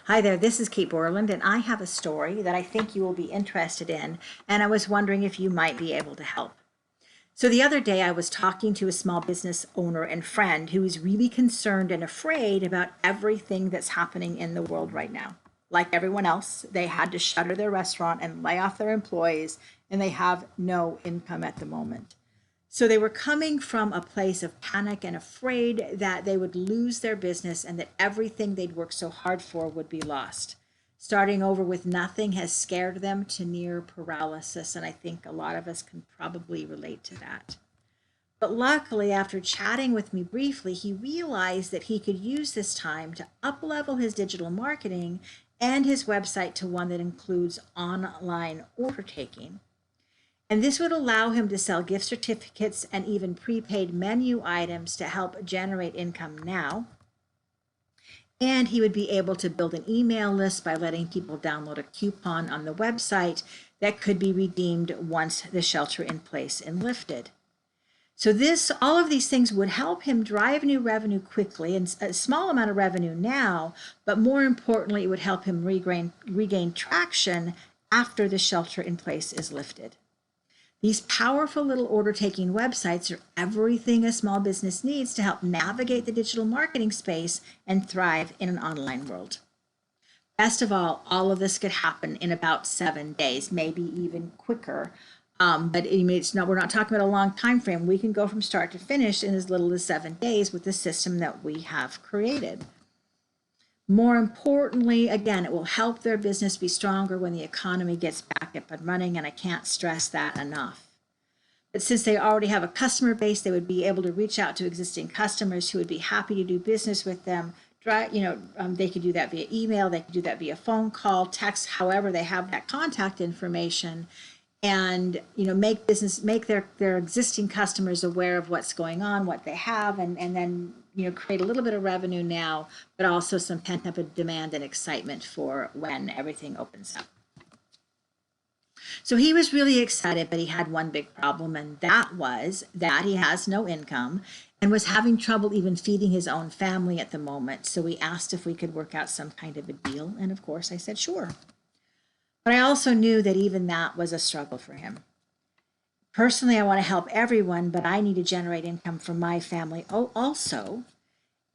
Hi there, this is Kate Borland, and I have a story that I think you will be interested in, and I was wondering if you might be able to help. So the other day, I was talking to a small business owner and friend who is really concerned and afraid about everything that's happening in the world right now. Like everyone else, they had to shutter their restaurant and lay off their employees, and they have no income at the moment. So they were coming from a place of panic and afraid that they would lose their business and that everything they'd worked so hard for would be lost. Starting over with nothing has scared them to near paralysis, and I think a lot of us can probably relate to that. But luckily, after chatting with me briefly, he realized that he could use this time to uplevel his digital marketing and his website to one that includes online order taking. And this would allow him to sell gift certificates and even prepaid menu items to help generate income now. And he would be able to build an email list by letting people download a coupon on the website that could be redeemed once the shelter in place is lifted. So all of these things would help him drive new revenue quickly, and a small amount of revenue now, but more importantly, it would help him regain traction after the shelter in place is lifted. These powerful little order taking websites are everything a small business needs to help navigate the digital marketing space and thrive in an online world. Best of all of this could happen in about 7 days, maybe even quicker. But we're not talking about a long time frame. We can go from start to finish in as little as 7 days with the system that we have created. More importantly, again, it will help their business be stronger when the economy gets back up and running, and I can't stress that enough. But since they already have a customer base, they would be able to reach out to existing customers who would be happy to do business with them. They could do that via email, they could do that via phone call, text, however they have that contact information, and make their existing customers aware of what's going on, what they have, and then create a little bit of revenue now, but also some pent up demand and excitement for when everything opens up. So he was really excited, but he had one big problem, and that was that he has no income and was having trouble even feeding his own family at the moment. So we asked if we could work out some kind of a deal, and of course I said sure. But I also knew that even that was a struggle for him. Personally, I want to help everyone, but I need to generate income for my family also.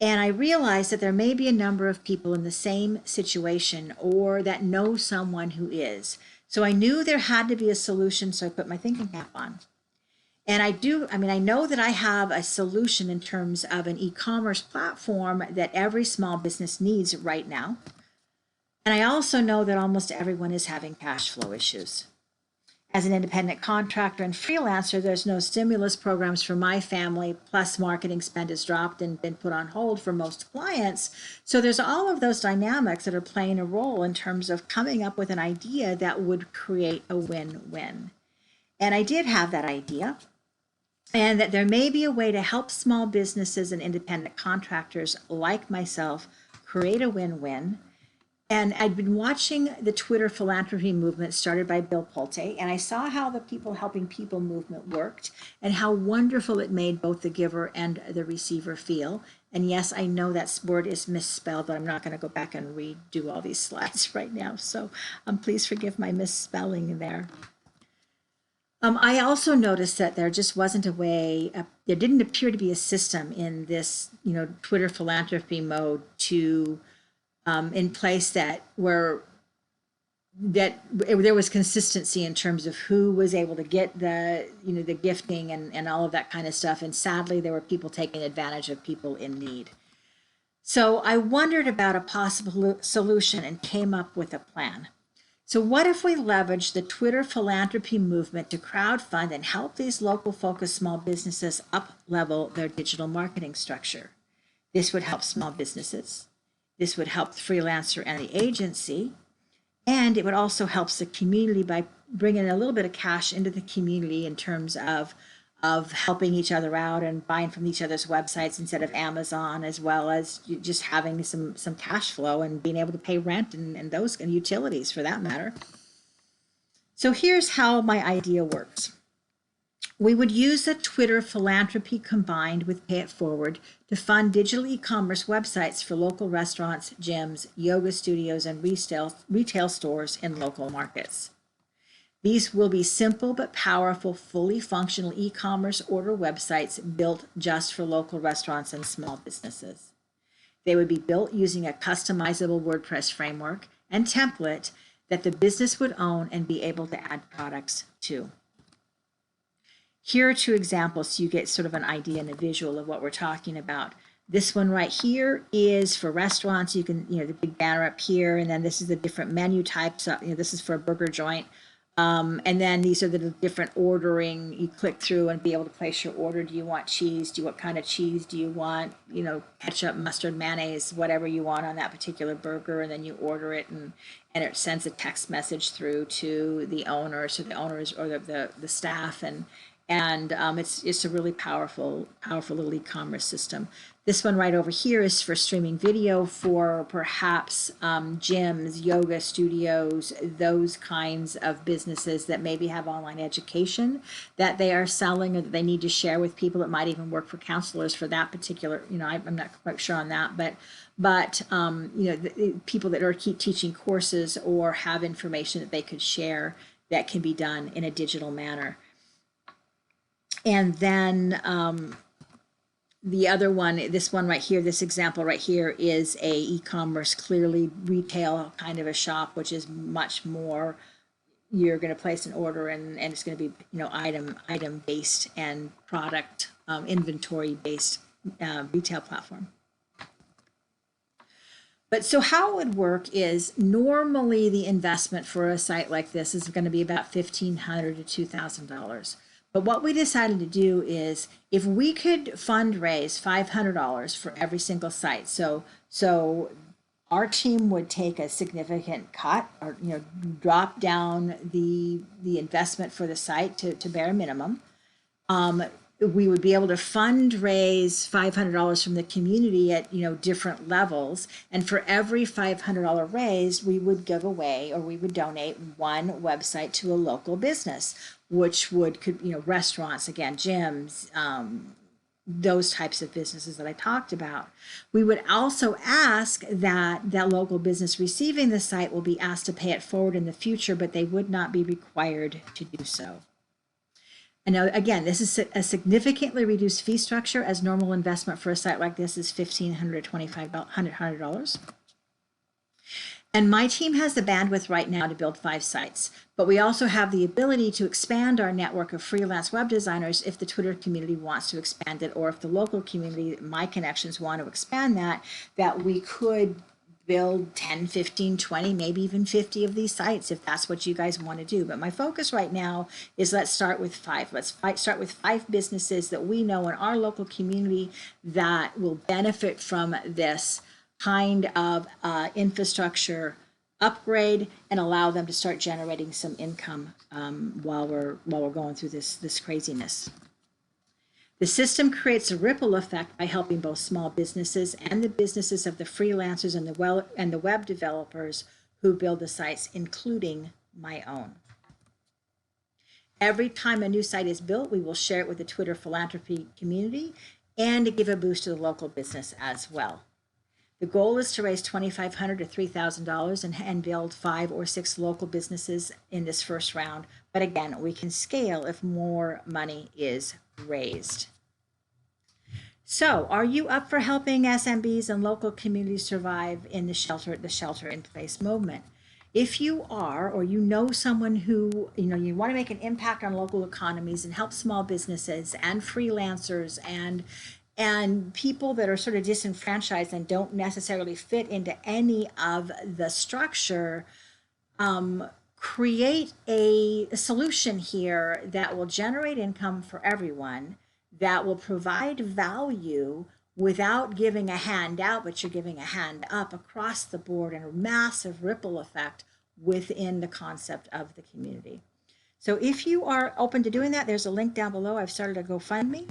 And I realized that there may be a number of people in the same situation or that know someone who is. So I knew there had to be a solution, so I put my thinking cap on. And I know that I have a solution in terms of an e-commerce platform that every small business needs right now. And I also know that almost everyone is having cash flow issues. As an independent contractor and freelancer, there's no stimulus programs for my family, plus marketing spend has dropped and been put on hold for most clients. So there's all of those dynamics that are playing a role in terms of coming up with an idea that would create a win-win. And I did have that idea, and that there may be a way to help small businesses and independent contractors like myself create a win-win. And I'd been watching the Twitter philanthropy movement started by Bill Pulte, and I saw how the People Helping People movement worked and how wonderful it made both the giver and the receiver feel. And yes, I know that word is misspelled, but I'm not going to go back and redo all these slides right now. So please forgive my misspelling there. I also noticed that there just wasn't a way, there didn't appear to be a system in this, Twitter philanthropy mode to in place that there was consistency in terms of who was able to get the gifting and all of that kind of stuff. And sadly, there were people taking advantage of people in need. So I wondered about a possible solution and came up with a plan. So what if we leverage the Twitter philanthropy movement to crowdfund and help these local focused small businesses up-level their digital marketing structure? This would help small businesses. This would help the freelancer and the agency, and it would also help the community by bringing a little bit of cash into the community in terms of helping each other out and buying from each other's websites instead of Amazon, as well as just having some cash flow and being able to pay rent and those and utilities for that matter. So here's how my idea works. We would use the Twitter philanthropy combined with Pay It Forward to fund digital e-commerce websites for local restaurants, gyms, yoga studios, and retail stores in local markets. These will be simple but powerful, fully functional e-commerce order websites built just for local restaurants and small businesses. They would be built using a customizable WordPress framework and template that the business would own and be able to add products to. Here are two examples so you get sort of an idea and a visual of what we're talking about. This one right here is for restaurants. You can, the big banner up here, and then this is the different menu types. This is for a burger joint. And then these are the different ordering. You click through and be able to place your order. Do you want cheese? What kind of cheese do you want? Ketchup, mustard, mayonnaise, whatever you want on that particular burger. And then you order it, and it sends a text message through to the owner, so the owners or the staff, and it's a really powerful little e-commerce system. This one right over here is for streaming video for perhaps gyms, yoga studios, those kinds of businesses that maybe have online education that they are selling or that they need to share with people. It might even work for counselors for that particular, I'm not quite sure on that, but the people that are keep teaching courses or have information that they could share that can be done in a digital manner. And then the other one, this one right here, this example right here is a e-commerce, clearly retail kind of a shop, which is much more, you're going to place an order and it's going to be, item based and product inventory based retail platform. But so how it would work is normally the investment for a site like this is going to be about $1,500 to $2,000. But what we decided to do is if we could fundraise $500 for every single site, so our team would take a significant cut or drop down the investment for the site to bare minimum. We would be able to fundraise $500 from the community at different levels, and for every $500 raised, we would give away or we would donate one website to a local business, which could restaurants, again, gyms, those types of businesses that I talked about. We would also ask that local business receiving the site will be asked to pay it forward in the future, but they would not be required to do so. And now, again, this is a significantly reduced fee structure, as normal investment for a site like this is $1,500 to $2,500. And my team has the bandwidth right now to build 5 sites, but we also have the ability to expand our network of freelance web designers if the Twitter community wants to expand it, or if the local community, my connections, want to expand that we could build 10, 15, 20, maybe even 50 of these sites if that's what you guys want to do. But my focus right now is let's start with 5. Let's start with 5 businesses that we know in our local community that will benefit from this kind of infrastructure upgrade and allow them to start generating some income while we're going through this craziness. The system creates a ripple effect by helping both small businesses and the businesses of the freelancers and the web developers who build the sites, including my own. Every time a new site is built, we will share it with the Twitter philanthropy community and give a boost to the local business as well. The goal is to raise $2,500 to $3,000 and build 5 or 6 local businesses in this first round. But again, we can scale if more money is raised. So, are you up for helping SMBs and local communities survive in the shelter in place movement? If you are, or you know someone who, you want to make an impact on local economies and help small businesses and freelancers and people that are sort of disenfranchised and don't necessarily fit into any of the structure, create a solution here that will generate income for everyone, that will provide value without giving a hand out, but you're giving a hand up across the board, and a massive ripple effect within the concept of the community. So if you are open to doing that, there's a link down below. I've started a GoFundMe,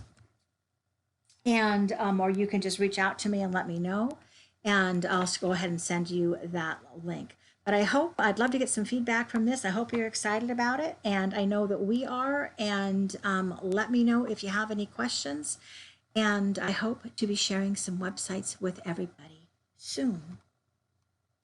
and or you can just reach out to me and let me know, and I'll go ahead and send you that link. But I'd love to get some feedback from this. I hope you're excited about it. And I know that we are. And let me know if you have any questions. And I hope to be sharing some websites with everybody soon.